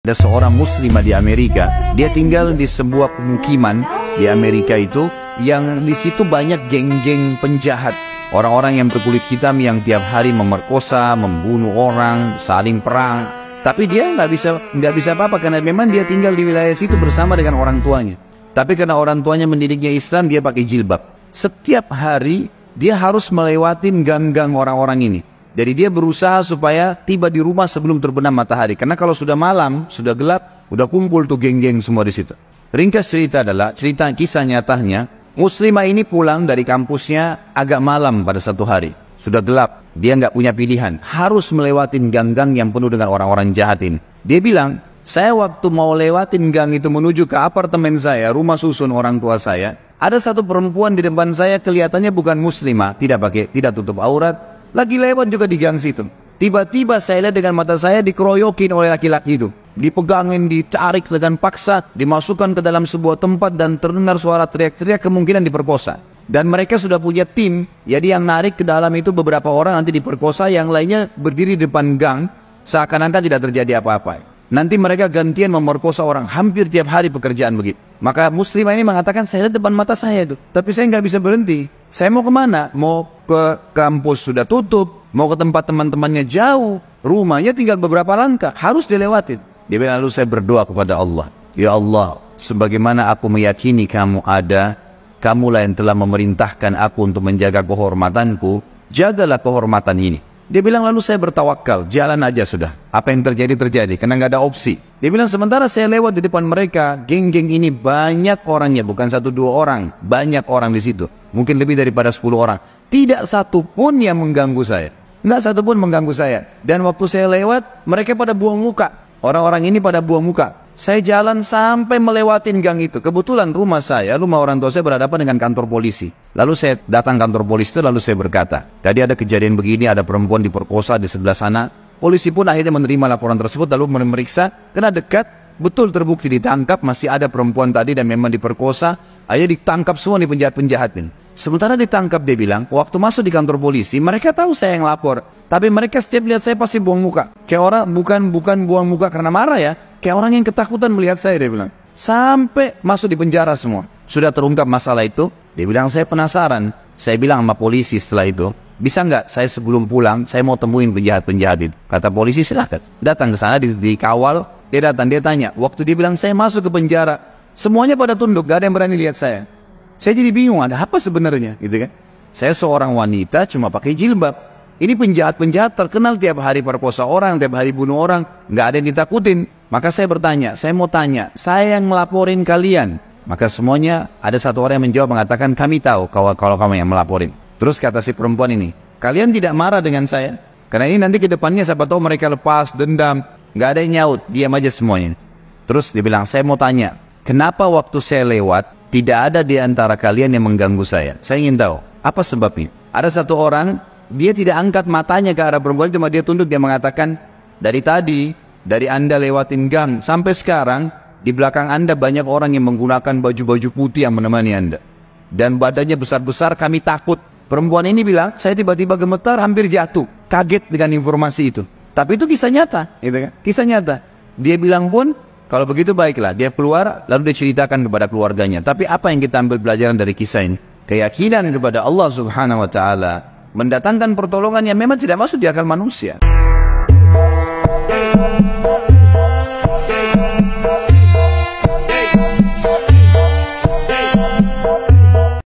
Ada seorang muslimah di Amerika, dia tinggal di sebuah pemukiman di Amerika itu, yang di situ banyak geng-geng penjahat, orang-orang yang berkulit hitam yang tiap hari memerkosa, membunuh orang, saling perang. Tapi dia nggak bisa apa-apa karena memang dia tinggal di wilayah situ bersama dengan orang tuanya. Tapi karena orang tuanya mendidiknya Islam, dia pakai jilbab. Setiap hari dia harus melewatin gang-gang orang-orang ini. Jadi dia berusaha supaya tiba di rumah sebelum terbenam matahari. Karena kalau sudah malam, sudah gelap, udah kumpul tuh geng-geng semua di situ. Ringkas cerita adalah, cerita kisah nyatanya, muslimah ini pulang dari kampusnya agak malam pada satu hari. Sudah gelap, dia nggak punya pilihan. Harus melewatin gang-gang yang penuh dengan orang-orang jahatin. Dia bilang, saya waktu mau lewatin gang itu menuju ke apartemen saya, rumah susun orang tua saya, ada satu perempuan di depan saya kelihatannya bukan muslimah, tidak tutup aurat, lagi lewat juga di gang situ. Tiba-tiba saya lihat dengan mata saya dikeroyokin oleh laki-laki itu. Dipegangin, ditarik dengan paksa, dimasukkan ke dalam sebuah tempat dan terdengar suara teriak-teriak, kemungkinan diperkosa. Dan mereka sudah punya tim, jadi yang narik ke dalam itu beberapa orang nanti diperkosa, yang lainnya berdiri di depan gang, seakan-akan tidak terjadi apa-apa. Nanti mereka gantian memerkosa orang, hampir tiap hari pekerjaan begitu. Maka muslimah ini mengatakan, saya lihat depan mata saya itu, tapi saya nggak bisa berhenti. Saya mau kemana? Mau ke kampus sudah tutup, mau ke tempat teman-temannya jauh, rumahnya tinggal beberapa langkah, harus dilewatin. Dia bilang, lalu saya berdoa kepada Allah, ya Allah, sebagaimana aku meyakini kamu ada, kamulah yang telah memerintahkan aku untuk menjaga kehormatanku, jagalah kehormatan ini. Dia bilang, lalu saya bertawakal, jalan aja sudah. Apa yang terjadi, terjadi, karena nggak ada opsi. Dia bilang, sementara saya lewat di depan mereka, geng-geng ini banyak orangnya, bukan 1-2 orang, banyak orang di situ. Mungkin lebih daripada 10 orang. Tidak satu pun yang mengganggu saya. Nggak satu pun mengganggu saya. Dan waktu saya lewat, mereka pada buang muka. Orang-orang ini pada buang muka. Saya jalan sampai melewatin gang itu. Kebetulan rumah orang tua saya berhadapan dengan kantor polisi. Lalu saya datang kantor polisi itu, lalu saya berkata, tadi ada kejadian begini, ada perempuan diperkosa di sebelah sana. Polisi pun akhirnya menerima laporan tersebut, lalu memeriksa, kena dekat, betul terbukti ditangkap, masih ada perempuan tadi dan memang diperkosa. Akhirnya ditangkap semua di penjahat-penjahat ini. Sementara ditangkap, dia bilang, waktu masuk di kantor polisi, mereka tahu saya yang lapor. Tapi mereka setiap lihat saya pasti buang muka. Kayak orang, bukan buang muka karena marah ya. Kayak orang yang ketakutan melihat saya, dia bilang. Sampai masuk di penjara semua. Sudah terungkap masalah itu, dia bilang, saya penasaran. Saya bilang sama polisi setelah itu, bisa nggak saya sebelum pulang, saya mau temuin penjahat-penjahat itu. Kata polisi, silahkan. Datang ke sana, dikawal, dia datang, dia tanya. Waktu dia bilang, saya masuk ke penjara, semuanya pada tunduk, gak ada yang berani lihat saya. Saya jadi bingung, ada apa sebenarnya, gitu kan? Saya seorang wanita cuma pakai jilbab. Ini penjahat-penjahat terkenal tiap hari perkosa orang, tiap hari bunuh orang, nggak ada yang ditakutin. Maka saya bertanya, saya mau tanya, saya yang melaporin kalian. Maka semuanya ada satu orang yang menjawab mengatakan, kami tahu kalau kamu yang melaporin. Terus kata si perempuan ini, kalian tidak marah dengan saya? Karena ini nanti ke depannya siapa tahu mereka lepas dendam. Nggak ada yang nyaut, diam aja semuanya. Terus dia bilang, saya mau tanya, kenapa waktu saya lewat tidak ada di antara kalian yang mengganggu saya? Saya ingin tahu, apa sebabnya? Ada satu orang, dia tidak angkat matanya ke arah perempuan, cuma dia tunduk, dia mengatakan, dari tadi, dari Anda lewatin gang, sampai sekarang, di belakang Anda banyak orang yang menggunakan baju-baju putih yang menemani Anda. Dan badannya besar-besar, kami takut. Perempuan ini bilang, saya tiba-tiba gemetar, hampir jatuh. Kaget dengan informasi itu. Tapi itu kisah nyata, gitu kan? Kisah nyata. Dia bilang pun, kalau begitu baiklah, dia keluar, lalu dia ceritakan kepada keluarganya. Tapi apa yang kita ambil pelajaran dari kisah ini? Keyakinan kepada Allah Subhanahu wa Ta'ala mendatangkan pertolongan yang memang tidak masuk di akal manusia.